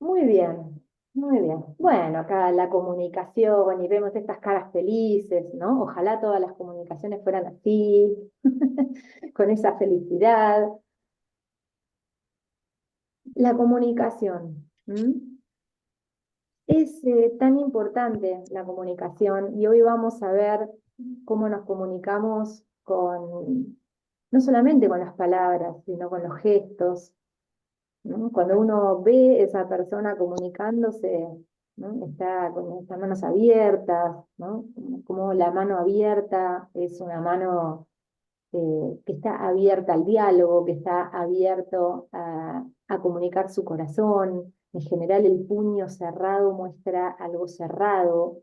Muy bien, muy bien. Bueno, acá la comunicación y vemos estas caras felices, ¿no? Ojalá todas las comunicaciones fueran así, con esa felicidad. La comunicación, ¿m? Es tan importante la comunicación y hoy vamos a ver cómo nos comunicamos con, no solamente con las palabras, sino con los gestos, ¿no? Cuando uno ve a esa persona comunicándose, ¿no? Está con las manos abiertas, ¿no? Como la mano abierta es una mano que está abierta al diálogo, que está abierto a comunicar su corazón. En general, el puño cerrado muestra algo cerrado.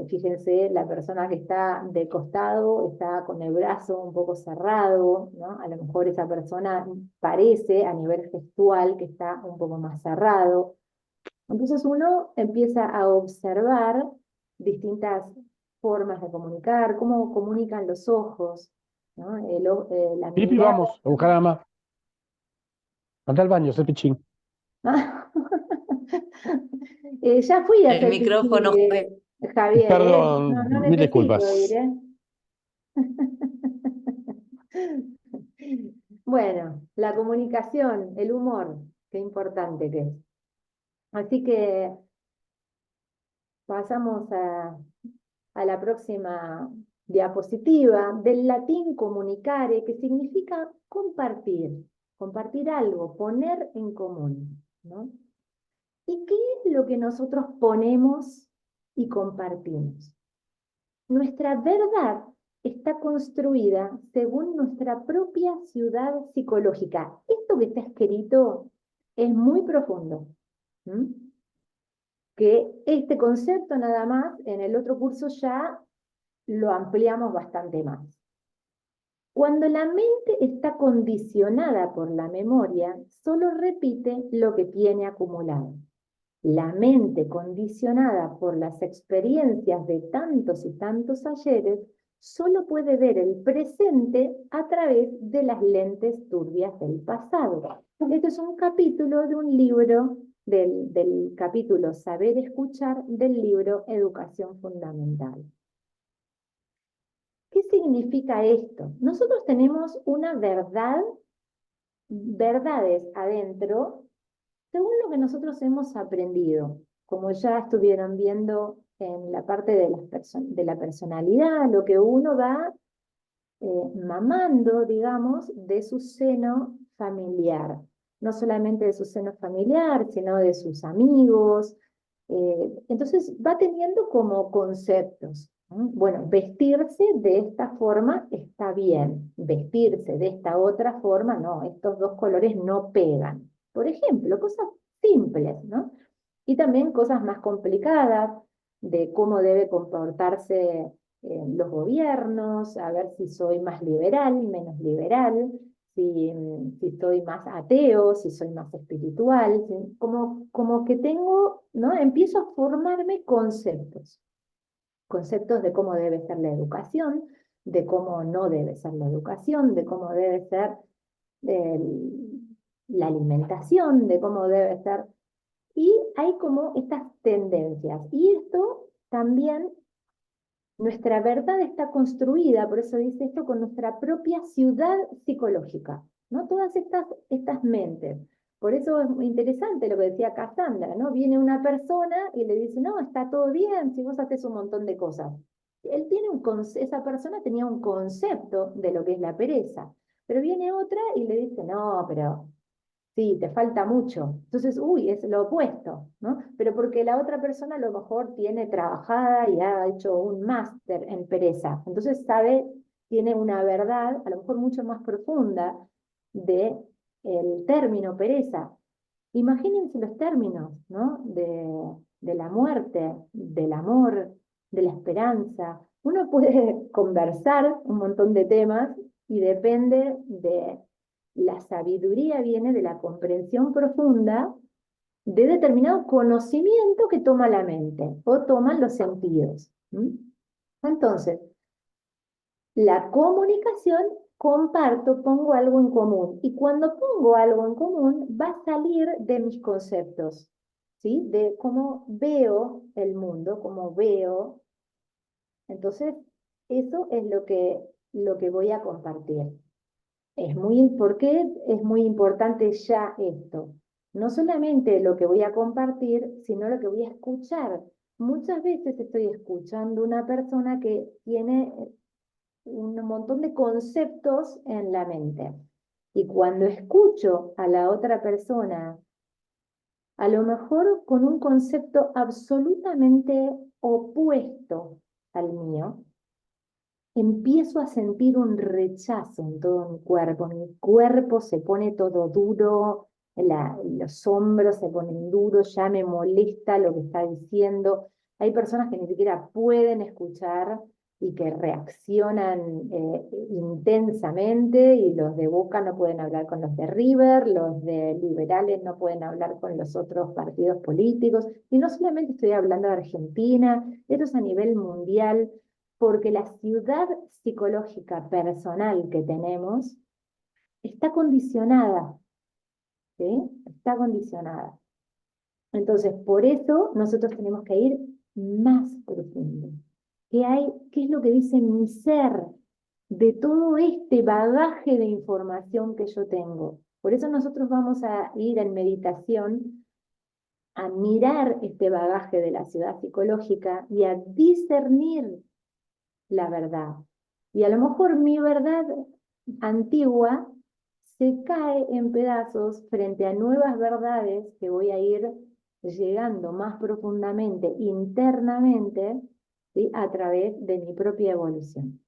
Fíjense, la persona que está de costado está con el brazo un poco cerrado, ¿no? A lo mejor esa persona parece a nivel gestual que está un poco más cerrado. Entonces uno empieza a observar distintas formas de comunicar, cómo comunican los ojos, ¿no? La Pipi, mirada. vamos, a buscar a mamá. Anda al baño, hacer pichín. Ya fui a El hacer pipí, micrófono fue. Javier, ¿eh? No, Perdón, no mil necesito ir, disculpas. ¿eh? Bueno, la comunicación, el humor, qué importante que es. Así que pasamos a la próxima diapositiva, del latín comunicare, que significa compartir, compartir algo, poner en común, ¿no? ¿Y qué es lo que nosotros ponemos y compartimos? Nuestra verdad está construida según nuestra propia ciudad psicológica. Esto que está escrito es muy profundo. ¿M? Que este concepto nada más en el otro curso ya lo ampliamos bastante más. Cuando la mente está condicionada por la memoria, solo repite lo que tiene acumulado. La mente condicionada por las experiencias de tantos y tantos ayeres solo puede ver el presente a través de las lentes turbias del pasado. Este es un capítulo de un libro, del capítulo Saber Escuchar del libro Educación Fundamental. ¿Qué significa esto? Nosotros tenemos una verdad, verdades adentro, según lo que nosotros hemos aprendido, como ya estuvieron viendo en la parte de, de la personalidad, lo que uno va mamando, digamos, de su seno familiar. No solamente de su seno familiar, sino de sus amigos. Entonces va teniendo como conceptos. ¿No? Bueno, vestirse de esta forma está bien, vestirse de esta otra forma no, estos dos colores no pegan. Por ejemplo, cosas simples, ¿no? Y también cosas más complicadas de cómo debe comportarse los gobiernos, a ver si soy más liberal, menos liberal, si soy más ateo, si soy más espiritual, como que tengo, ¿no? Empiezo a formarme conceptos, conceptos de cómo debe ser la educación, de cómo no debe ser la educación, de cómo debe ser la alimentación, de cómo debe ser y hay como estas tendencias. Y esto también, nuestra verdad está construida, por eso dice esto, con nuestra propia ciudad psicológica, ¿no? Todas estas mentes. Por eso es muy interesante lo que decía Cassandra, ¿no? Viene una persona y le dice, no, está todo bien si vos haces un montón de cosas. Él tiene esa persona tenía un concepto de lo que es la pereza, pero viene otra y le dice, no, pero sí, te falta mucho. Entonces, uy, es lo opuesto, ¿no? Pero porque la otra persona a lo mejor tiene trabajada y ha hecho un máster en pereza. Entonces sabe, tiene una verdad a lo mejor mucho más profunda de el término pereza. Imagínense los términos, ¿no? De la muerte, del amor, de la esperanza. Uno puede conversar un montón de temas y depende de la sabiduría viene de la comprensión profunda de determinado conocimiento que toma la mente o toman los sentidos. ¿Mm? Entonces, la comunicación, comparto, pongo algo en común. Y cuando pongo algo en común, va a salir de mis conceptos. ¿sí? De cómo veo el mundo, cómo veo. Entonces, eso es lo que voy a compartir. ¿Por qué es muy importante ya esto? No solamente lo que voy a compartir, sino lo que voy a escuchar. Muchas veces estoy escuchando una persona que tiene un montón de conceptos en la mente. Y cuando escucho a la otra persona, a lo mejor con un concepto absolutamente opuesto al mío, empiezo a sentir un rechazo en todo mi cuerpo se pone todo duro, los hombros se ponen duros, ya me molesta lo que está diciendo. Hay personas que ni siquiera pueden escuchar y que reaccionan intensamente, y los de Boca no pueden hablar con los de River, los de liberales no pueden hablar con los otros partidos políticos. Y no solamente estoy hablando de Argentina, esto es a nivel mundial, porque la ciudad psicológica personal que tenemos está condicionada, ¿sí? Está condicionada. Entonces, por eso nosotros tenemos que ir más profundo. ¿Qué es lo que dice mi ser de todo este bagaje de información que yo tengo? Por eso nosotros vamos a ir en meditación a mirar este bagaje de la ciudad psicológica y a discernir la verdad. Y a lo mejor mi verdad antigua se cae en pedazos frente a nuevas verdades que voy a ir llegando más profundamente, internamente, ¿sí? A través de mi propia evolución.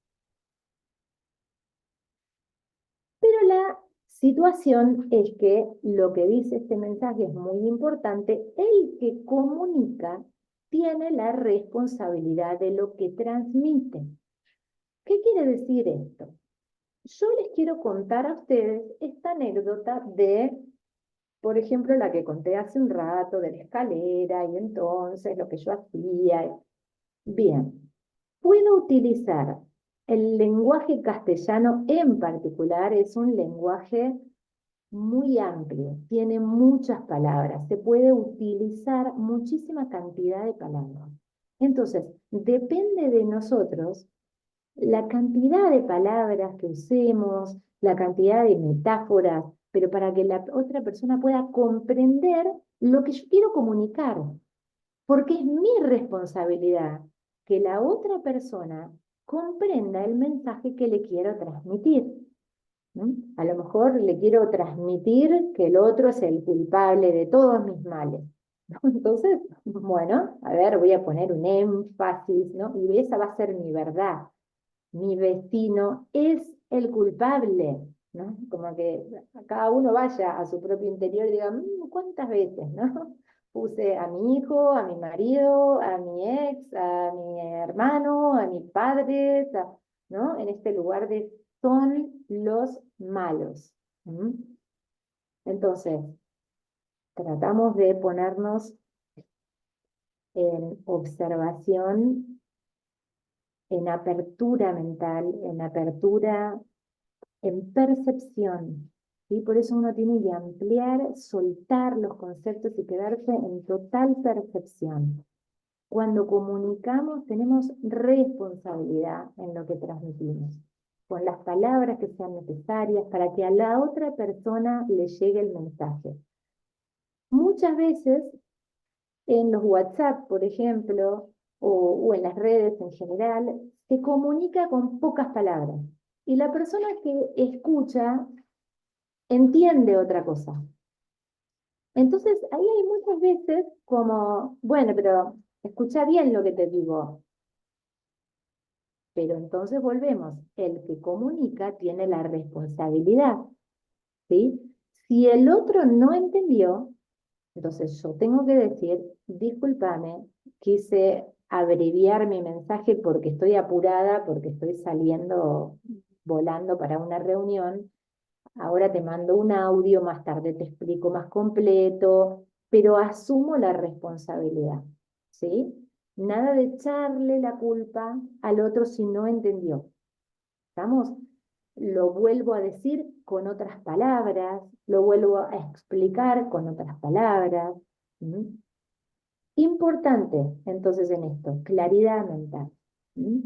Pero la situación es que lo que dice este mensaje es muy importante. El que comunica tiene la responsabilidad de lo que transmite. ¿Qué quiere decir esto? Yo les quiero contar a ustedes esta anécdota de, por ejemplo, la que conté hace un rato, de la escalera, y entonces lo que yo hacía. Bien, puedo utilizar el lenguaje castellano en particular, es un lenguaje muy amplio, tiene muchas palabras, se puede utilizar muchísima cantidad de palabras. Entonces, depende de nosotros la cantidad de palabras que usemos, la cantidad de metáforas, pero para que la otra persona pueda comprender lo que yo quiero comunicar, porque es mi responsabilidad que la otra persona comprenda el mensaje que le quiero transmitir. ¿No? A lo mejor le quiero transmitir que el otro es el culpable de todos mis males. ¿No? Entonces, bueno, a ver, voy a poner un énfasis, ¿no? Y esa va a ser mi verdad. Mi vecino es el culpable, ¿no? Como que cada uno vaya a su propio interior y diga, ¿cuántas veces, no? Puse a mi hijo, a mi marido, a mi ex, a mi hermano, a mis padres, ¿no? En este lugar de son los malos. ¿Mm? Entonces, tratamos de ponernos en observación, en apertura mental, en apertura, en percepción. ¿Sí? Por eso uno tiene que ampliar, soltar los conceptos y quedarse en total percepción. Cuando comunicamos tenemos responsabilidad en lo que transmitimos, con las palabras que sean necesarias para que a la otra persona le llegue el mensaje. Muchas veces en los WhatsApp, por ejemplo, o en las redes en general, se comunica con pocas palabras. Y la persona que escucha entiende otra cosa. Entonces, ahí hay muchas veces como, bueno, pero escucha bien lo que te digo. Pero entonces volvemos, el que comunica tiene la responsabilidad, ¿sí? Si el otro no entendió, entonces yo tengo que decir, discúlpame, quise abreviar mi mensaje porque estoy apurada, porque estoy saliendo volando para una reunión. Ahora te mando un audio, más tarde te explico más completo, pero asumo la responsabilidad, ¿sí? Nada de echarle la culpa al otro si no entendió. ¿Estamos? Lo vuelvo a decir con otras palabras, lo vuelvo a explicar con otras palabras. ¿Mm? Importante, entonces, en esto, claridad mental, ¿m?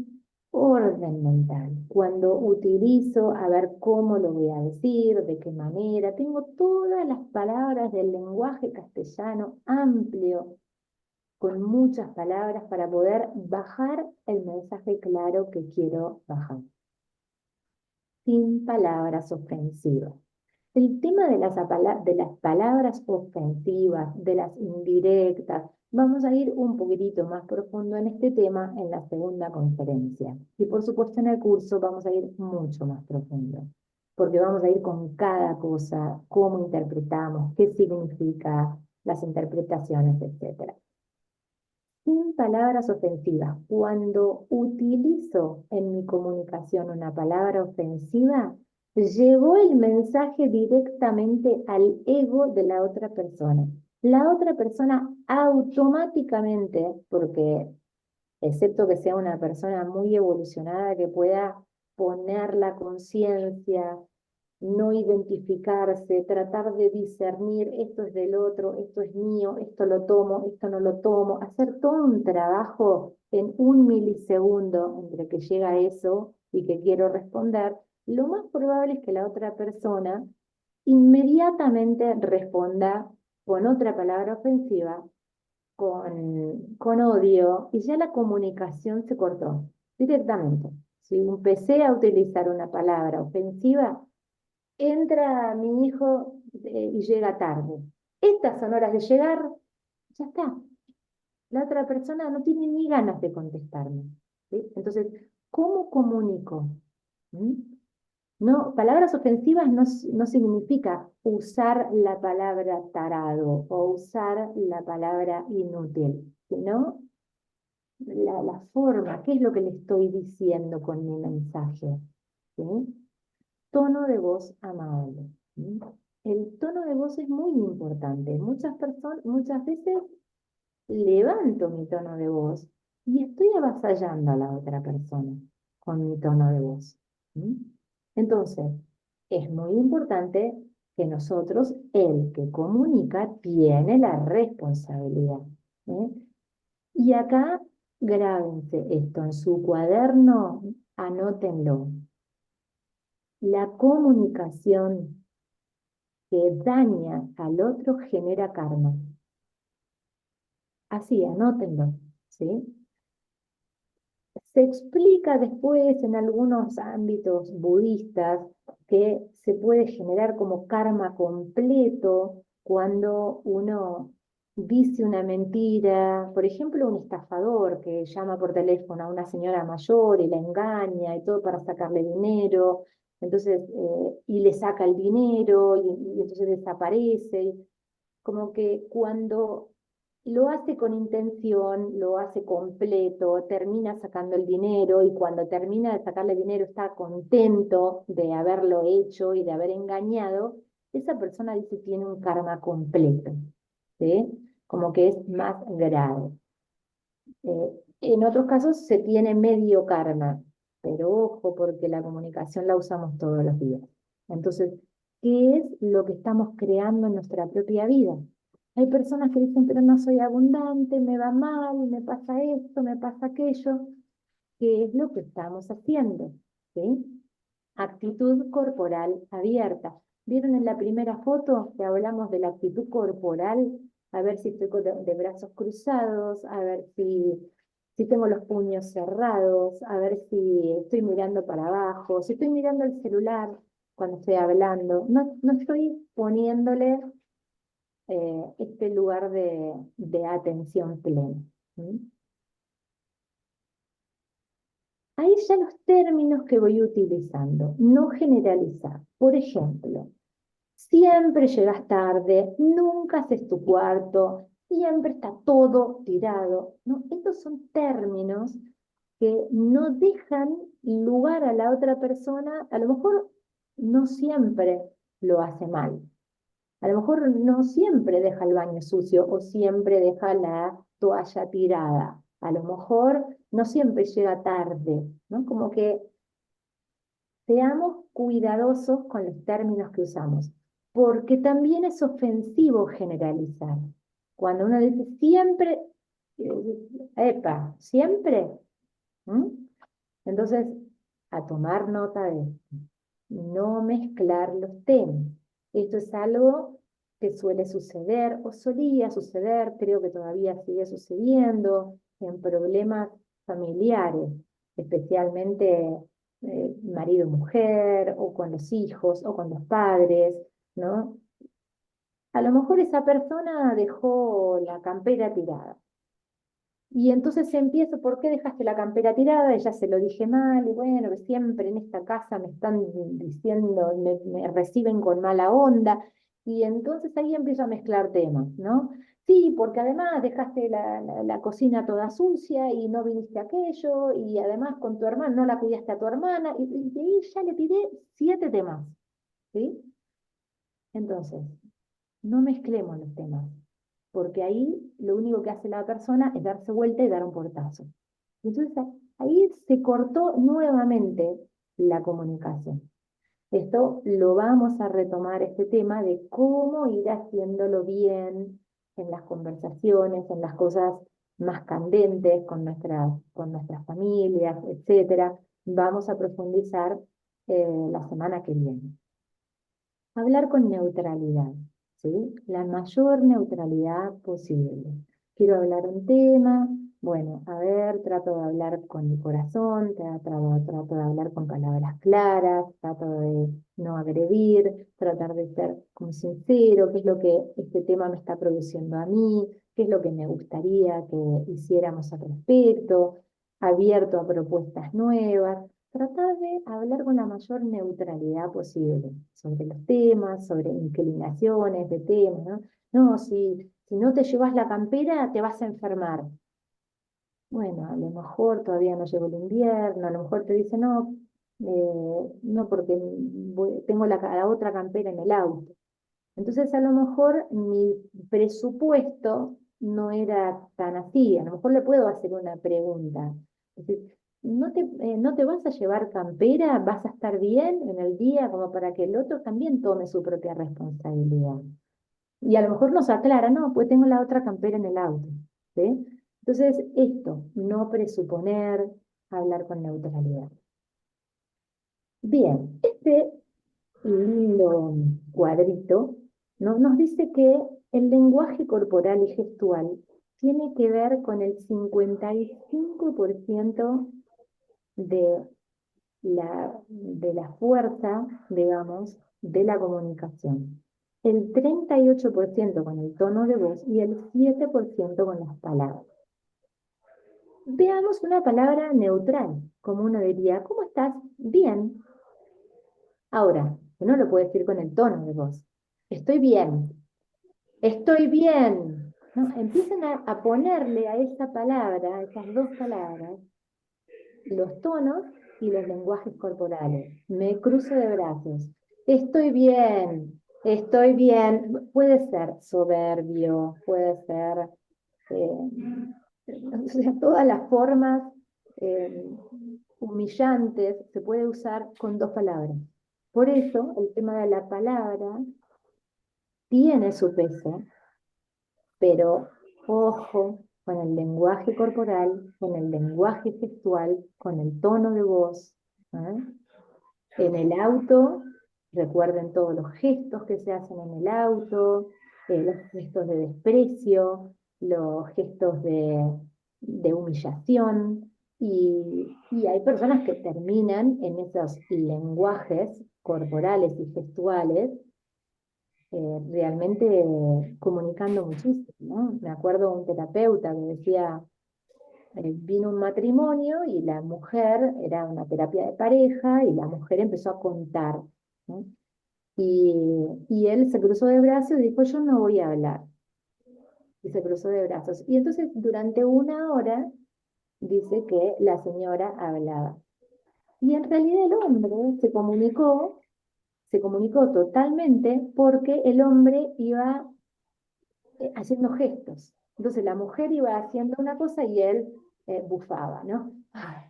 Orden mental. Cuando utilizo, a ver cómo lo voy a decir, de qué manera, tengo todas las palabras del lenguaje castellano amplio, con muchas palabras para poder bajar el mensaje claro que quiero bajar, sin palabras ofensivas. El tema de las palabras ofensivas, de las indirectas, vamos a ir un poquitito más profundo en este tema en la segunda conferencia. Y por supuesto en el curso vamos a ir mucho más profundo, porque vamos a ir con cada cosa, cómo interpretamos, qué significa, las interpretaciones, etcétera. Sin palabras ofensivas. Cuando utilizo en mi comunicación una palabra ofensiva, llegó el mensaje directamente al ego de la otra persona. La otra persona automáticamente, porque excepto que sea una persona muy evolucionada que pueda poner la conciencia, no identificarse, tratar de discernir esto es del otro, esto es mío, esto lo tomo, esto no lo tomo, hacer todo un trabajo en un milisegundo entre que llega eso y que quiero responder, lo más probable es que la otra persona inmediatamente responda con otra palabra ofensiva, con odio, y ya la comunicación se cortó directamente. Si empecé a utilizar una palabra ofensiva, entra mi hijo y llega tarde. Estas son horas de llegar, ya está. La otra persona no tiene ni ganas de contestarme. ¿Sí? Entonces, ¿cómo comunico? ¿Mm? No, palabras ofensivas no significa usar la palabra tarado o usar la palabra inútil, sino la forma, qué es lo que le estoy diciendo con mi mensaje. ¿Sí? Tono de voz amable. ¿Mm? El tono de voz es muy importante. Muchas veces levanto mi tono de voz y estoy avasallando a la otra persona con mi tono de voz. ¿Mm? Entonces, es muy importante que nosotros, el que comunica, tiene la responsabilidad. ¿Eh? Y acá, grábense esto en su cuaderno, anótenlo. La comunicación que daña al otro genera karma. Así, anótenlo, ¿sí? Se explica después en algunos ámbitos budistas que se puede generar como karma completo cuando uno dice una mentira. Por ejemplo, un estafador que llama por teléfono a una señora mayor y la engaña y todo para sacarle dinero, entonces, y le saca el dinero y entonces desaparece. Como que cuando lo hace con intención, lo hace completo, termina sacando el dinero y cuando termina de sacarle dinero está contento de haberlo hecho y de haber engañado, esa persona dice tiene un karma completo, ¿sí? Como que es más grave. En otros casos se tiene medio karma, pero ojo porque la comunicación la usamos todos los días. Entonces, ¿qué es lo que estamos creando en nuestra propia vida? Hay personas que dicen, pero no soy abundante, me va mal, me pasa esto, me pasa aquello. ¿Qué es lo que estamos haciendo? ¿Sí? Actitud corporal abierta. ¿Vieron en la primera foto que hablamos de la actitud corporal? A ver si estoy de brazos cruzados, a ver si tengo los puños cerrados, a ver si estoy mirando para abajo, si estoy mirando el celular cuando estoy hablando. No estoy poniéndole este lugar de atención plena. ¿Mm? Ahí ya los términos que voy utilizando, no generalizar. Por ejemplo, siempre llegas tarde, nunca haces tu cuarto, siempre está todo tirado, ¿no? Estos son términos que no dejan lugar a la otra persona, a lo mejor no siempre lo hace mal, a lo mejor no siempre deja el baño sucio o siempre deja la toalla tirada, a lo mejor no siempre llega tarde, ¿no? Como que seamos cuidadosos con los términos que usamos, porque también es ofensivo generalizar. Cuando uno dice siempre, Epa, siempre. ¿Mm? Entonces, a tomar nota de esto, no mezclar los temas. Esto es algo que suele suceder o solía suceder, creo que todavía sigue sucediendo en problemas familiares, especialmente marido-mujer o con los hijos o con los padres, ¿no? A lo mejor esa persona dejó la campera tirada. Y entonces empiezo, ¿por qué dejaste la campera tirada? Y ya se lo dije mal, y bueno, que siempre en esta casa me están diciendo, me reciben con mala onda. Y entonces ahí empiezo a mezclar temas, ¿no? Sí, porque además dejaste la cocina toda sucia y no viniste a aquello, y además con tu hermana no la cuidaste a tu hermana, y ahí ya le tiré 7 temas, ¿sí? Entonces, no mezclemos los temas, porque ahí lo único que hace la persona es darse vuelta y dar un portazo. Entonces ahí se cortó nuevamente la comunicación. Esto lo vamos a retomar, este tema de cómo ir haciéndolo bien en las conversaciones, en las cosas más candentes con nuestras familias, etcétera. Vamos a profundizar la semana que viene. Hablar con neutralidad, ¿sí? La mayor neutralidad posible. Quiero hablar un tema, bueno, a ver, trato de hablar con el corazón, trato de hablar con palabras claras, trato de no agredir, tratar de ser como sincero, qué es lo que este tema me está produciendo a mí, qué es lo que me gustaría que hiciéramos al respecto, abierto a propuestas nuevas. Tratar de hablar con la mayor neutralidad posible sobre los temas, sobre inclinaciones de temas, ¿no? No, si no te llevas la campera, te vas a enfermar. Bueno, a lo mejor todavía no llegó el invierno, a lo mejor te dice, no, no porque tengo la otra campera en el auto. Entonces, a lo mejor mi presupuesto no era tan así. A lo mejor le puedo hacer una pregunta. Es decir, ¿no te vas a llevar campera? ¿Vas a estar bien en el día como para que el otro también tome su propia responsabilidad? Y a lo mejor nos aclara, no, pues tengo la otra campera en el auto. ¿Sí? Entonces, esto, no presuponer, hablar con neutralidad. Bien, este lindo cuadrito, ¿no? Nos dice que el lenguaje corporal y gestual tiene que ver con el 55% de de la fuerza, digamos, de la comunicación. El 38% con el tono de voz y el 7% con las palabras. Veamos una palabra neutral, como uno diría, ¿cómo estás? Bien. Ahora, uno lo puede decir con el tono de voz. Estoy bien. Estoy bien. ¿No? Empiezan a ponerle a esa palabra, a esas dos palabras, los tonos y los lenguajes corporales. Me cruzo de brazos. Estoy bien. Estoy bien. Puede ser soberbio, puede ser o sea, todas las formas eh, humillantes se puede usar con dos palabras. Por eso el tema de la palabra tiene su peso, pero ojo con el lenguaje corporal, con el lenguaje gestual, con el tono de voz. ¿Eh? En el auto, recuerden todos los gestos que se hacen en el auto, los gestos de desprecio, los gestos de humillación, y hay personas que terminan en esos lenguajes corporales y gestuales realmente comunicando muchísimo, ¿no? Me acuerdo de un terapeuta que decía, vino un matrimonio y la mujer, era una terapia de pareja, y la mujer empezó a contar, ¿no? Y él se cruzó de brazos y dijo, yo no voy a hablar. Y se cruzó de brazos. Y entonces durante 1 hora dice que la señora hablaba. Y en realidad el hombre se comunicó totalmente porque el hombre iba haciendo gestos. Entonces la mujer iba haciendo una cosa y él bufaba, ¿no? Ay,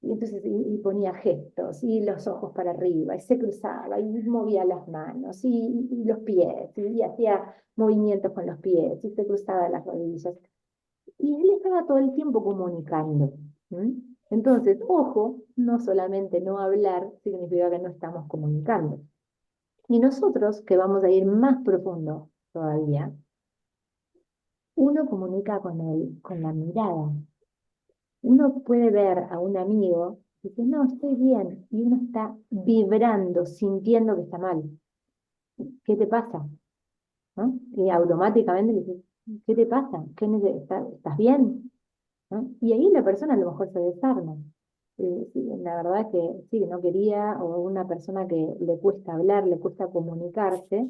Y entonces y ponía gestos, y los ojos para arriba, y se cruzaba, y movía las manos, y los pies, y hacía movimientos con los pies, y se cruzaba las rodillas. Y él estaba todo el tiempo comunicando. ¿M? Entonces, ojo, no solamente no hablar significa que no estamos comunicando. Y nosotros, que vamos a ir más profundo todavía, uno comunica con él, con la mirada. Uno puede ver a un amigo y dice, no, estoy bien, y uno está vibrando, sintiendo que está mal. ¿Qué te pasa? ¿No? Y automáticamente le dices, ¿qué te pasa? ¿Estás bien? ¿No? Y ahí la persona a lo mejor se desarma. Sí, la verdad es que sí, no quería, o una persona que le cuesta hablar, le cuesta comunicarse,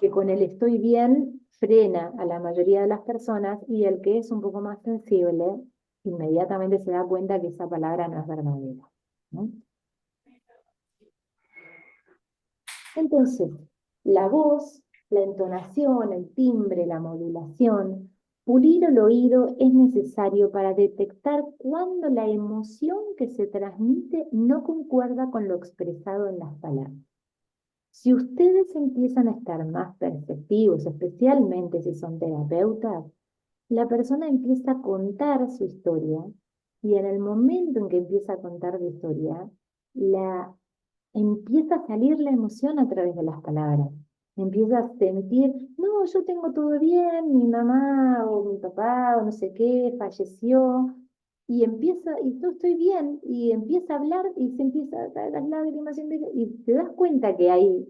que con el estoy bien frena a la mayoría de las personas y el que es un poco más sensible inmediatamente se da cuenta que esa palabra no es verdadera, ¿no? Entonces, la voz, la entonación, el timbre, la modulación, pulir el oído es necesario para detectar cuando la emoción que se transmite no concuerda con lo expresado en las palabras. Si ustedes empiezan a estar más perceptivos, especialmente si son terapeutas, la persona empieza a contar su historia y en el momento en que empieza a contar su historia, empieza a salir la emoción a través de las palabras. Empieza a sentir, no, yo tengo todo bien, mi mamá o mi papá o no sé qué falleció, y yo estoy bien, y empieza a hablar y se empieza a caer las lágrimas, y te das cuenta que ahí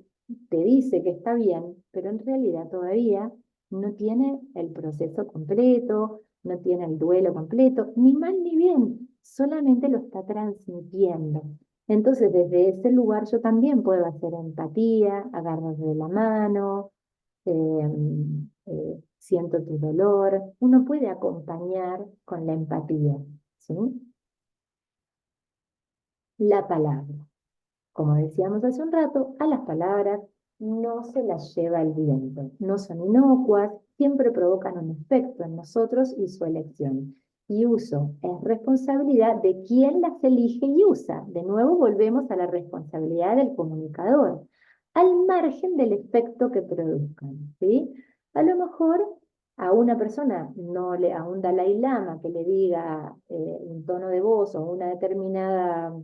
te dice que está bien, pero en realidad todavía no tiene el proceso completo, no tiene el duelo completo, ni mal ni bien, solamente lo está transmitiendo. Entonces, desde ese lugar yo también puedo hacer empatía, agarrar de la mano, siento tu dolor. Uno puede acompañar con la empatía, ¿sí? La palabra. Como decíamos hace un rato, a las palabras no se las lleva el viento, no son inocuas, siempre provocan un efecto en nosotros y su elección. Y uso es responsabilidad de quien las elige y usa. De nuevo volvemos a la responsabilidad del comunicador, al margen del efecto que produzcan, ¿sí? A lo mejor a una persona, a un Dalai Lama que le diga un tono de voz o una determinada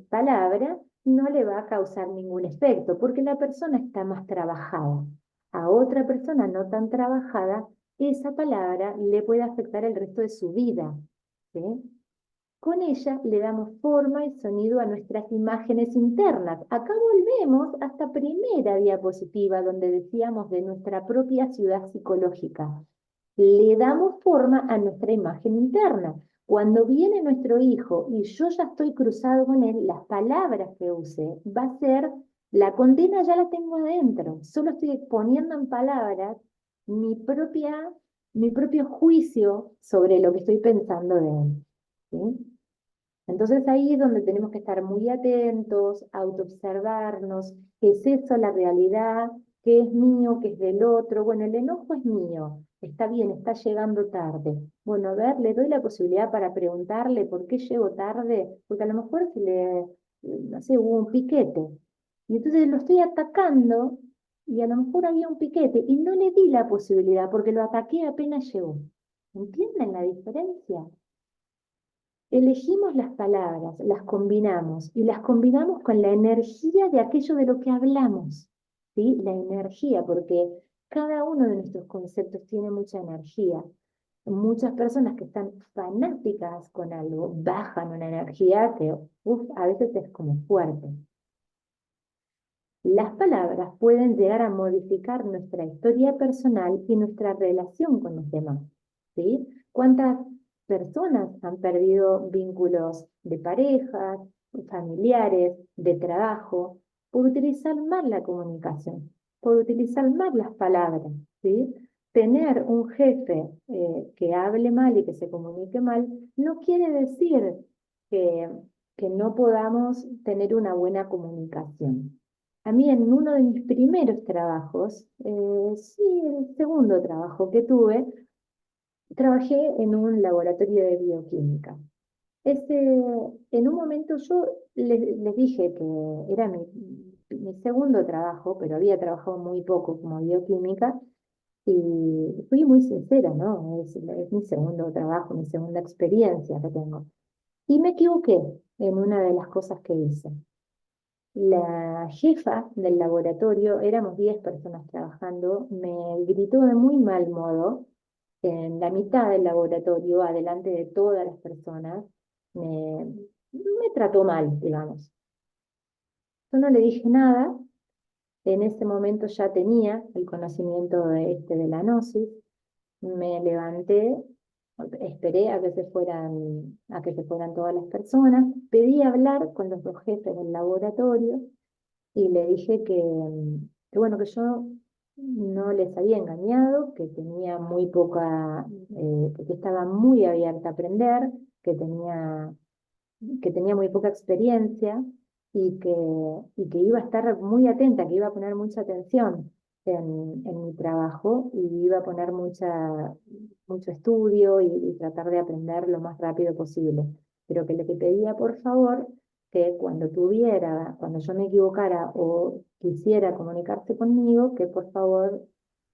palabra, no le va a causar ningún efecto, porque la persona está más trabajada. A otra persona no tan trabajada, esa palabra le puede afectar el resto de su vida, ¿sí? Con ella le damos forma y sonido a nuestras imágenes internas. Acá volvemos a esta primera diapositiva donde decíamos de nuestra propia ciudad psicológica. Le damos forma a nuestra imagen interna. Cuando viene nuestro hijo y yo ya estoy cruzado con él, las palabras que use va a ser, la condena ya la tengo adentro, solo estoy poniendo en palabras mi mi propio juicio sobre lo que estoy pensando de él, ¿sí? Entonces ahí es donde tenemos que estar muy atentos, autoobservarnos, ¿qué es eso la realidad? ¿Qué es mío? ¿Qué es del otro? Bueno, el enojo es mío, está bien, está llegando tarde. Bueno, a ver, le doy la posibilidad para preguntarle por qué llego tarde, porque a lo mejor no sé, hubo un piquete, y entonces lo estoy atacando, y a lo mejor había un piquete, y no le di la posibilidad, porque lo ataqué apenas llegó. ¿Entienden la diferencia? Elegimos las palabras, las combinamos y las combinamos con la energía de aquello de lo que hablamos, ¿sí? La energía, porque cada uno de nuestros conceptos tiene mucha energía. Muchas personas que están fanáticas con algo bajan una energía que a veces es como fuerte. Las palabras pueden llegar a modificar nuestra historia personal y nuestra relación con los demás, ¿sí? ¿Cuántas personas han perdido vínculos de pareja, familiares, de trabajo, por utilizar mal la comunicación, por utilizar mal las palabras, ¿sí? Tener un jefe que hable mal y que se comunique mal no quiere decir que, que no podamos tener una buena comunicación. A mí en uno de mis primeros trabajos, sí, el segundo trabajo que tuve, trabajé en un laboratorio de bioquímica. En un momento yo les dije que era mi segundo trabajo, pero había trabajado muy poco como bioquímica y fui muy sincera, ¿no? Es mi segundo trabajo, mi segunda experiencia que tengo. Y me equivoqué en una de las cosas que hice. La jefa del laboratorio, éramos 10 personas trabajando, me gritó de muy mal modo en la mitad del laboratorio, adelante de todas las personas, me trató mal, digamos. Yo no le dije nada, en ese momento ya tenía el conocimiento de la gnosis, me levanté, esperé a que se fueran todas las personas, pedí hablar con los dos jefes del laboratorio y le dije que bueno, que yo no les había engañado, que tenía muy poca, que estaba muy abierta a aprender, que tenía, que tenía muy poca experiencia y que iba a estar muy atenta, que iba a poner mucha atención en mi trabajo y iba a poner mucho estudio y tratar de aprender lo más rápido posible. Pero que le pedía, por favor, que cuando yo me equivocara o quisiera comunicarse conmigo, que por favor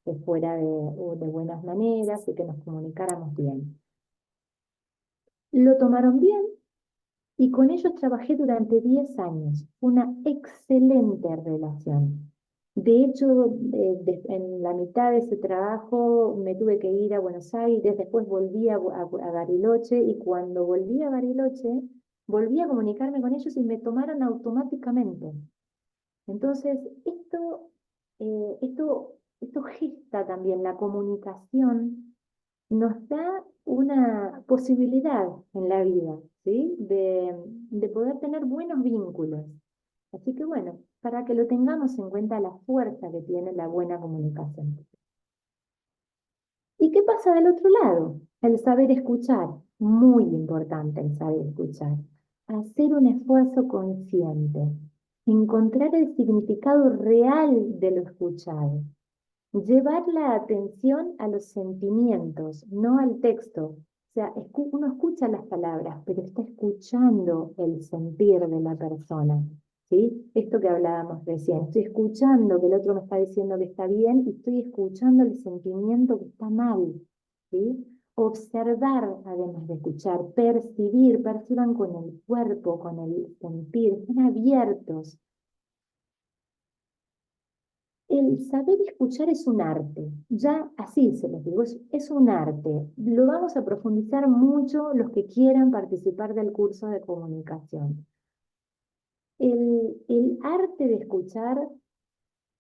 que fuera de buenas maneras y que nos comunicáramos bien. Lo tomaron bien y con ellos trabajé durante 10 años. Una excelente relación. De hecho, en la mitad de ese trabajo me tuve que ir a Buenos Aires, después volví a Bariloche y cuando volví a Bariloche, volví a comunicarme con ellos y me tomaron automáticamente. Entonces, esto gesta también la comunicación, nos da una posibilidad en la vida, ¿sí? De poder tener buenos vínculos. Así que bueno, para que lo tengamos en cuenta la fuerza que tiene la buena comunicación. ¿Y qué pasa del otro lado? El saber escuchar, muy importante el saber escuchar. Hacer un esfuerzo consciente, encontrar el significado real de lo escuchado. Llevar la atención a los sentimientos, no al texto. O sea, uno escucha las palabras, pero está escuchando el sentir de la persona. ¿Sí? Esto que hablábamos recién. Estoy escuchando que el otro me está diciendo que está bien y estoy escuchando el sentimiento que está mal. ¿Sí? Observar, además de escuchar, perciban con el cuerpo, con el sentir, estén abiertos. El saber escuchar es un arte, ya así se los digo, es un arte. Lo vamos a profundizar mucho los que quieran participar del curso de comunicación. El arte de escuchar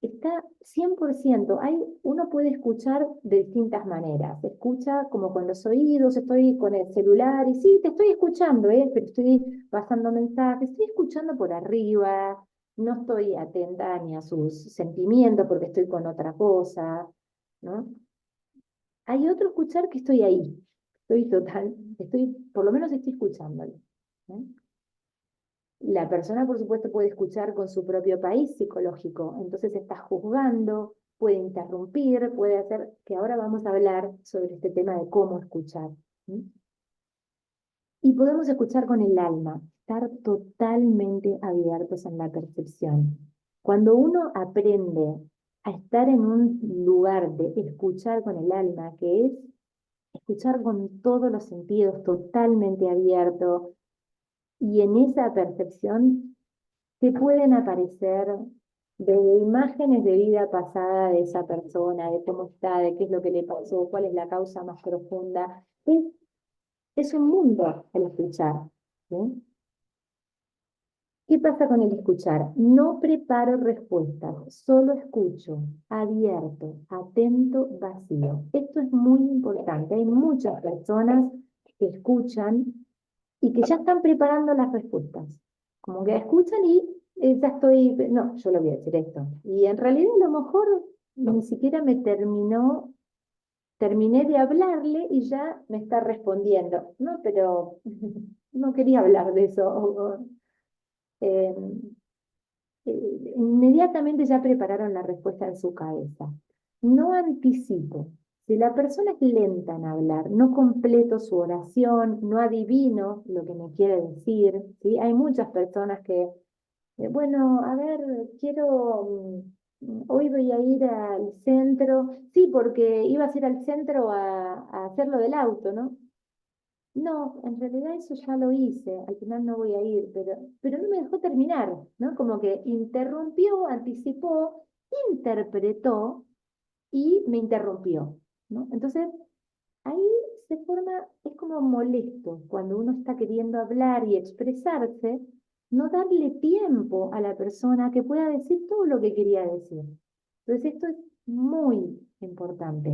está 100%. Uno puede escuchar de distintas maneras. Se escucha como con los oídos, estoy con el celular y sí, te estoy escuchando, pero estoy pasando mensajes, estoy escuchando por arriba, no estoy atenta ni a sus sentimientos porque estoy con otra cosa, ¿no? Hay otro escuchar que estoy ahí, por lo menos estoy escuchándolo, ¿no? La persona, por supuesto, puede escuchar con su propio país psicológico, entonces está juzgando, puede interrumpir, puede hacer, que ahora vamos a hablar sobre este tema de cómo escuchar. ¿Sí? Y podemos escuchar con el alma, estar totalmente abiertos en la percepción. Cuando uno aprende a estar en un lugar de escuchar con el alma, que es escuchar con todos los sentidos totalmente abierto, y en esa percepción te pueden aparecer de imágenes de vida pasada de esa persona, de cómo está, de qué es lo que le pasó, cuál es la causa más profunda. Es un mundo el escuchar. ¿Sí? ¿Qué pasa con el escuchar? No preparo respuestas, solo escucho, abierto, atento, vacío. Esto es muy importante. Hay muchas personas que escuchan y que ya están preparando las respuestas. Como que escuchan y ya estoy, no, yo le voy a decir esto. Y en realidad a lo mejor ni siquiera terminé de hablarle y ya me está respondiendo. No, pero no quería hablar de eso. Eh, inmediatamente ya prepararon la respuesta en su cabeza. No anticipo, Si la persona es lenta en hablar, no completo su oración, no adivino lo que me quiere decir, ¿sí? Hay muchas personas que, bueno, a ver, quiero, hoy voy a ir al centro, sí, porque ibas a ir al centro a hacer lo del auto, ¿no? No, en realidad eso ya lo hice, al final no voy a ir, pero no me dejó terminar, ¿no? Como que interrumpió, anticipó, interpretó y me interrumpió, ¿no? Entonces, ahí se forma, es como molesto cuando uno está queriendo hablar y expresarse, no darle tiempo a la persona que pueda decir todo lo que quería decir. Entonces esto es muy importante,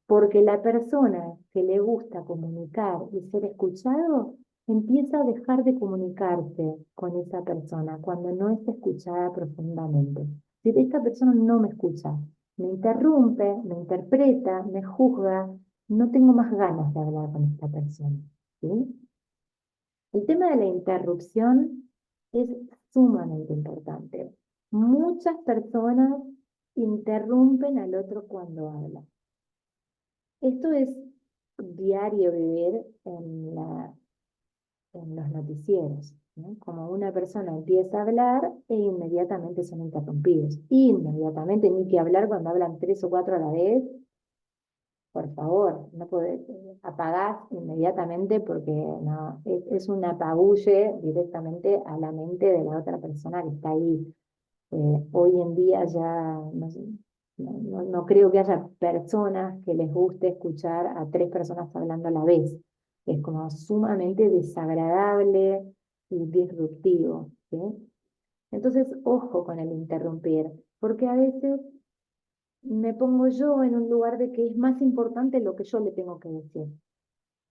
porque la persona que le gusta comunicar y ser escuchado, empieza a dejar de comunicarse con esa persona cuando no es escuchada profundamente. Si esta persona no me escucha, me interrumpe, me interpreta, me juzga, no tengo más ganas de hablar con esta persona, ¿sí? El tema de la interrupción es sumamente importante. Muchas personas interrumpen al otro cuando habla. Esto es diario vivir en los noticieros, ¿no? Como una persona empieza a hablar e inmediatamente son interrumpidos. Inmediatamente, ni que hablar cuando hablan tres o cuatro a la vez. Por favor, no podés, apagás inmediatamente porque no, es un apabulle directamente a la mente de la otra persona que está ahí. Hoy en día ya no creo que haya personas que les guste escuchar a tres personas hablando a la vez. Es como sumamente desagradable y disruptivo, ¿sí? Entonces, ojo con el interrumpir, porque a veces me pongo yo en un lugar de que es más importante lo que yo le tengo que decir.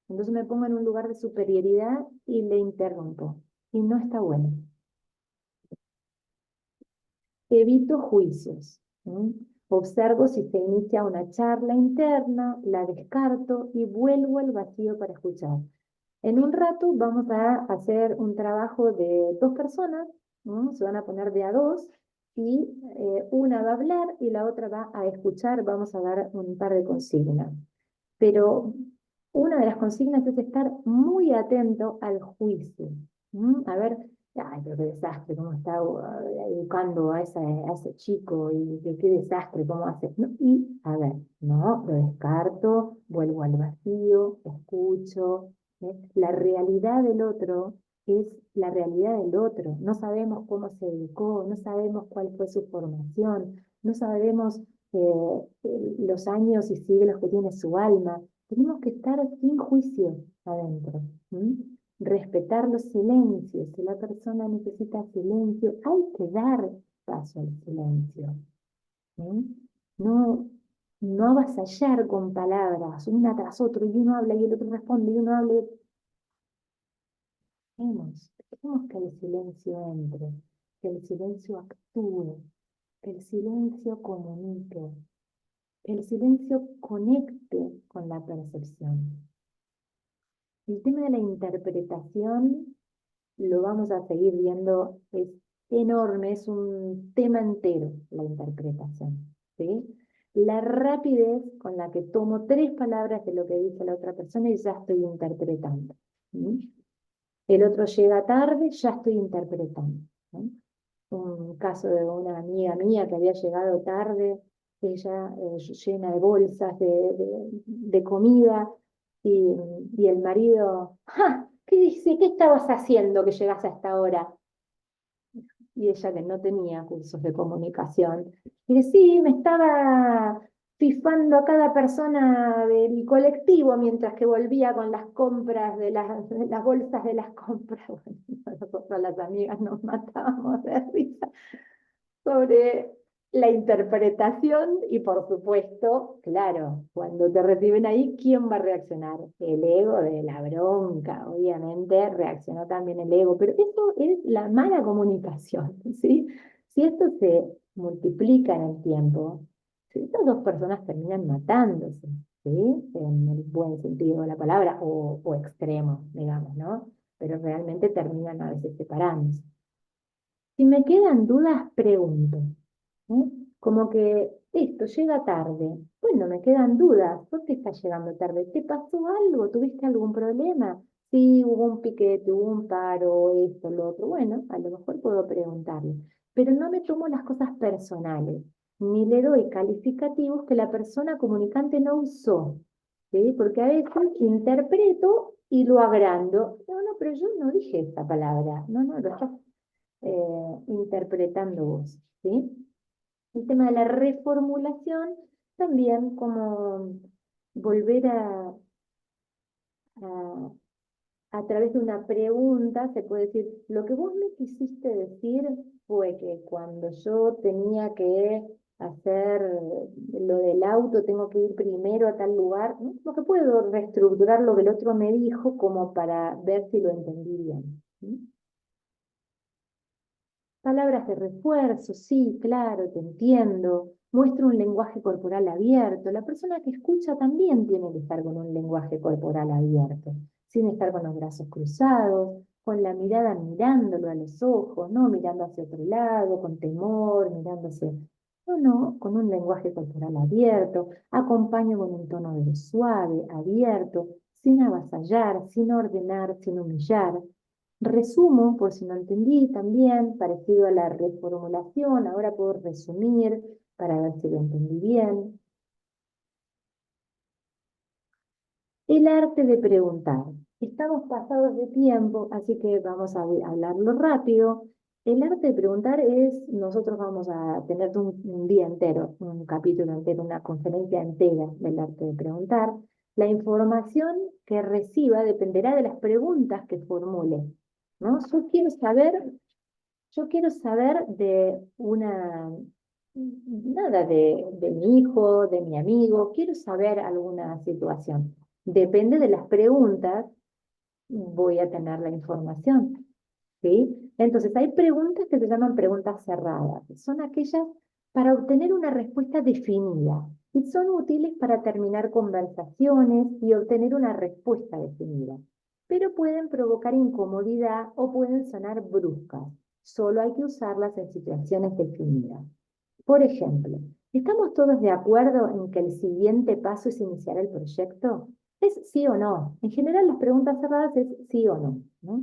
Entonces me pongo en un lugar de superioridad y le interrumpo. Y no está bueno. Evito juicios. ¿Sí? Observo si se inicia una charla interna, la descarto y vuelvo al vacío para escuchar. En un rato vamos a hacer un trabajo de dos personas, ¿no? Se van a poner de a dos y una va a hablar y la otra va a escuchar. Vamos a dar un par de consignas. Pero una de las consignas es estar muy atento al juicio. A ver, ay, pero qué desastre, cómo está educando a ese chico y qué desastre, cómo hace. No, y a ver, no, lo descarto, vuelvo al vacío, escucho. La realidad del otro es la realidad del otro. No sabemos cómo se educó, no sabemos cuál fue su formación, no sabemos los años y siglos que tiene su alma. Tenemos que estar sin juicio adentro. Respetar los silencios. Si la persona necesita silencio, hay que dar paso al silencio. No, no avasallar con palabras, una tras otro, y uno habla y el otro responde, y uno habla y dejemos que el silencio entre, que el silencio actúe, que el silencio comunique, que el silencio conecte con la percepción. El tema de la interpretación lo vamos a seguir viendo, es enorme, es un tema entero la interpretación, ¿sí? La rapidez con la que tomo tres palabras de lo que dice la otra persona y ya estoy interpretando. ¿Sí? El otro llega tarde, ya estoy interpretando. ¿Sí? Un caso de una amiga mía que había llegado tarde, ella llena de bolsas de comida, y, y el marido, ¡ja! ¿Qué dice? ¿Qué estabas haciendo que llegas a esta hora? Y ella que no tenía cursos de comunicación. Y dice, sí, me estaba fifando a cada persona del colectivo mientras que volvía con las compras de las bolsas de las compras. Bueno, nosotros las amigas nos matábamos de risa sobre la interpretación y por supuesto, claro, cuando te reciben ahí, ¿quién va a reaccionar? El ego de la bronca, obviamente reaccionó también el ego, pero eso es la mala comunicación, ¿sí? Si esto se multiplica en el tiempo, si estas dos personas terminan matándose, ¿sí? En el buen sentido de la palabra, o extremo, digamos, ¿no? Pero realmente terminan a veces separándose. Si me quedan dudas, pregunto. ¿Sí? Como que esto llega tarde. Bueno, me quedan dudas. ¿Por qué está llegando tarde? ¿Te pasó algo? ¿Tuviste algún problema? Sí, hubo un piquete, hubo un paro, esto, lo otro. Bueno, a lo mejor puedo preguntarle. Pero no me tomo las cosas personales, ni le doy calificativos que la persona comunicante no usó. ¿Sí? Porque a veces interpreto y lo agrando. No, no, pero yo no dije esta palabra. No, no, lo estás interpretando vos. ¿Sí? El tema de la reformulación, también como volver a, a través de una pregunta, se puede decir, lo que vos me quisiste decir fue que cuando yo tenía que hacer lo del auto, tengo que ir primero a tal lugar, ¿no? Como que puedo reestructurar lo que el otro me dijo como para ver si lo entendí bien. ¿Sí? Palabras de refuerzo, sí, claro, te entiendo. Muestra un lenguaje corporal abierto. La persona que escucha también tiene que estar con un lenguaje corporal abierto, sin estar con los brazos cruzados, con la mirada mirándolo a los ojos, no mirando hacia otro lado, con temor, mirándose. No, no, con un lenguaje corporal abierto. Acompaño con un tono de voz suave, abierto, sin avasallar, sin ordenar, sin humillar. Resumo, por si no entendí, también, parecido a la reformulación, ahora puedo resumir para ver si lo entendí bien. El arte de preguntar. Estamos pasados de tiempo, así que vamos a hablarlo rápido. El arte de preguntar es, nosotros vamos a tener un día entero, un capítulo entero, una conferencia entera del arte de preguntar. La información que reciba dependerá de las preguntas que formule, ¿no? Yo quiero saber de nada de mi hijo, de mi amigo, quiero saber alguna situación. Depende de las preguntas, voy a tener la información, ¿sí? Entonces, hay preguntas que se llaman preguntas cerradas. Son aquellas para obtener una respuesta definida y son útiles para terminar conversaciones y obtener una respuesta definida, pero pueden provocar incomodidad o pueden sonar bruscas. Solo hay que usarlas en situaciones definidas. Por ejemplo, ¿estamos todos de acuerdo en que el siguiente paso es iniciar el proyecto? Es sí o no. En general, las preguntas cerradas es sí o no, ¿no?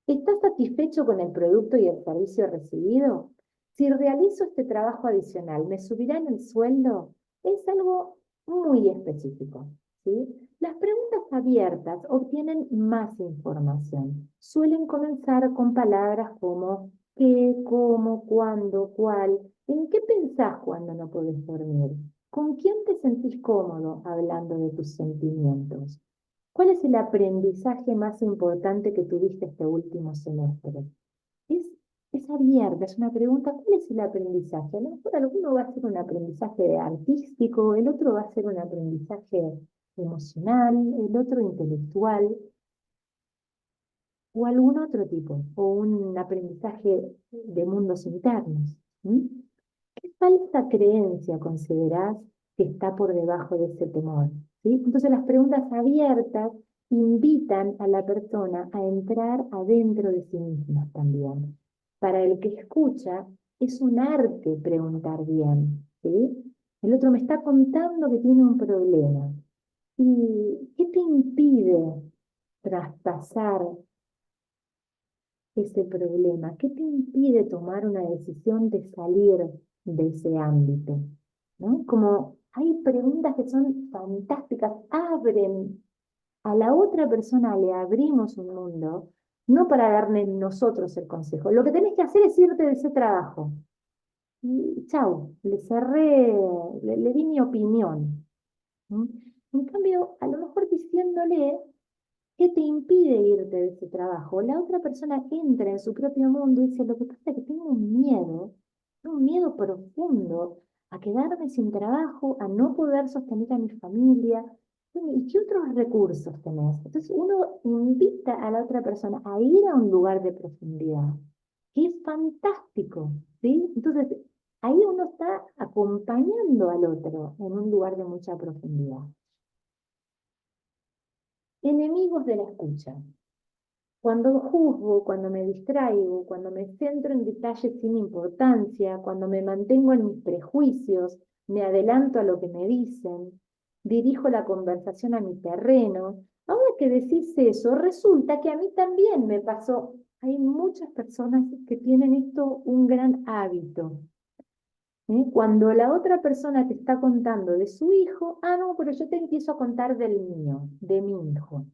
¿Estás satisfecho con el producto y el servicio recibido? Si realizo este trabajo adicional, ¿me subirán el sueldo? Es algo muy específico, ¿sí? Las preguntas abiertas obtienen más información. Suelen comenzar con palabras como qué, cómo, cuándo, cuál. ¿En qué pensás cuando no podés dormir? ¿Con quién te sentís cómodo hablando de tus sentimientos? ¿Cuál es el aprendizaje más importante que tuviste este último semestre? Es, es abierta, es una pregunta, ¿cuál es el aprendizaje? A lo mejor alguno va a ser un aprendizaje artístico, el otro va a ser un aprendizaje emocional, el otro intelectual, o algún otro tipo, o un aprendizaje de mundos internos. ¿Mm? ¿Qué falsa creencia considerás que está por debajo de ese temor? ¿Sí? Entonces las preguntas abiertas invitan a la persona a entrar adentro de sí misma también. Para el que escucha, es un arte preguntar bien. ¿Sí? El otro me está contando que tiene un problema. ¿Y qué te impide traspasar ese problema? ¿Qué te impide tomar una decisión de salir de ese ámbito? ¿No? Como hay preguntas que son fantásticas, abren a la otra persona, le abrimos un mundo, no para darle nosotros el consejo. Lo que tenés que hacer es irte de ese trabajo. Y chau, le cerré, le di mi opinión. ¿Mm? En cambio, a lo mejor diciéndole, ¿qué te impide irte de ese trabajo? La otra persona entra en su propio mundo y dice, lo que pasa es que tengo un miedo profundo a quedarme sin trabajo, a no poder sostener a mi familia. Bueno, ¿y qué otros recursos tenés? Entonces uno invita a la otra persona a ir a un lugar de profundidad, que es fantástico, ¿sí? Entonces ahí uno está acompañando al otro en un lugar de mucha profundidad. Enemigos de la escucha. Cuando juzgo, cuando me distraigo, cuando me centro en detalles sin importancia, cuando me mantengo en mis prejuicios, me adelanto a lo que me dicen, dirijo la conversación a mi terreno. Ahora que decís eso, resulta que a mí también me pasó. Hay muchas personas que tienen esto un gran hábito. Cuando la otra persona te está contando de su hijo, ah, no, pero yo te empiezo a contar del mío, de mi hijo.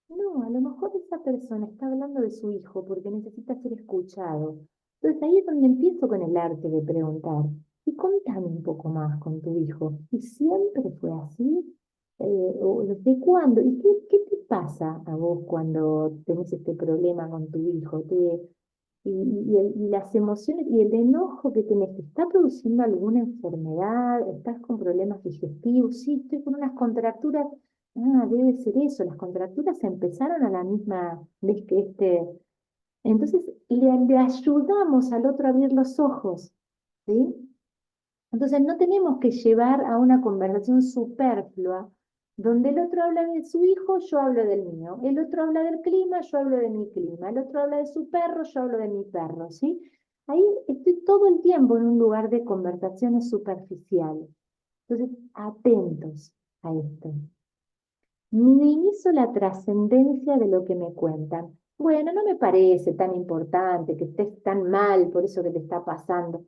No, a lo mejor esa persona está hablando de su hijo porque necesita ser escuchado. Entonces ahí es donde empiezo con el arte de preguntar. Y contame un poco más con tu hijo. ¿Y siempre fue así? ¿O desde cuándo? ¿Y qué te pasa a vos cuando tenés este problema con tu hijo? Y las emociones y el enojo que tenés, ¿te está produciendo alguna enfermedad? ¿Estás con problemas digestivos? Sí, estoy con unas contracturas. Ah, debe ser eso. Las contracturas empezaron a la misma vez que este. Entonces le ayudamos al otro a abrir los ojos, ¿sí? Entonces no tenemos que llevar a una conversación superflua donde el otro habla de su hijo, yo hablo del mío. El otro habla del clima, yo hablo de mi clima. El otro habla de su perro, yo hablo de mi perro, ¿sí? Ahí estoy todo el tiempo en un lugar de conversaciones superficiales. Entonces, atentos a esto. Minimizo la trascendencia de lo que me cuentan. Bueno, no me parece tan importante que estés tan mal por eso que te está pasando.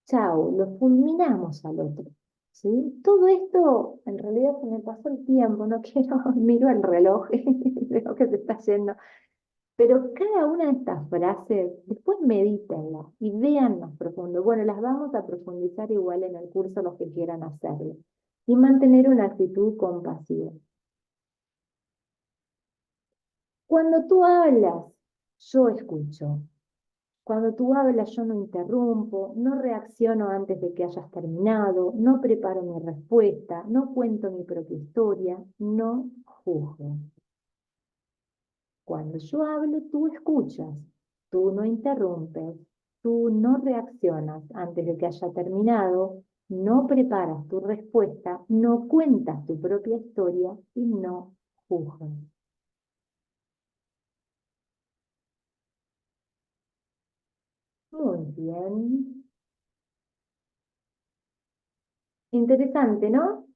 Chao, lo fulminamos al otro. ¿Sí? Todo esto, en realidad se me pasó el tiempo, no quiero, miro el reloj y veo que se está yendo. Pero cada una de estas frases, después medítenlas y vean más profundo. Bueno, las vamos a profundizar igual en el curso los que quieran hacerlo. Y mantener una actitud compasiva. Cuando tú hablas, yo escucho. Cuando tú hablas, yo no interrumpo, no reacciono antes de que hayas terminado, no preparo mi respuesta, no cuento mi propia historia, no juzgo. Cuando yo hablo, tú escuchas, tú no interrumpes, tú no reaccionas antes de que haya terminado, no preparas tu respuesta, no cuentas tu propia historia y no juzgas. Muy bien. Interesante, ¿no?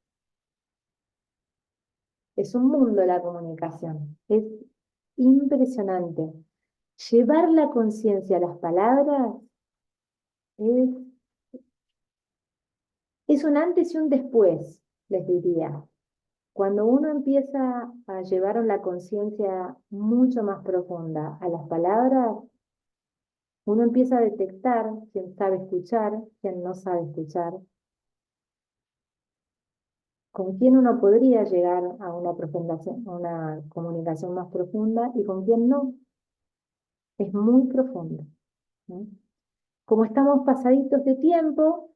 Es un mundo la comunicación. Es impresionante. Llevar la conciencia a las palabras es, es un antes y un después, les diría. Cuando uno empieza a llevar la conciencia mucho más profunda a las palabras, uno empieza a detectar quién sabe escuchar, quién no sabe escuchar, con quién uno podría llegar a a una comunicación más profunda y con quién no. Es muy profundo, ¿no? Como estamos pasaditos de tiempo,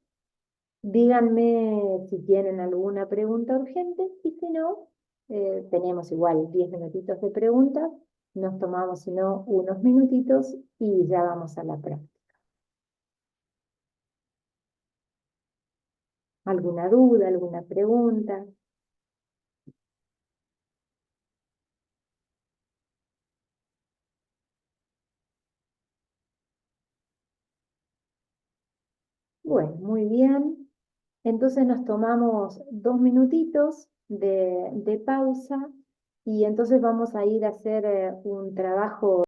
díganme si tienen alguna pregunta urgente y si no, tenemos igual 10 minutitos de preguntas, nos tomamos si no unos minutitos y ya vamos a la práctica. ¿Alguna duda, alguna pregunta? Bueno, muy bien. Entonces nos tomamos 2 minutitos de pausa y entonces vamos a ir a hacer un trabajo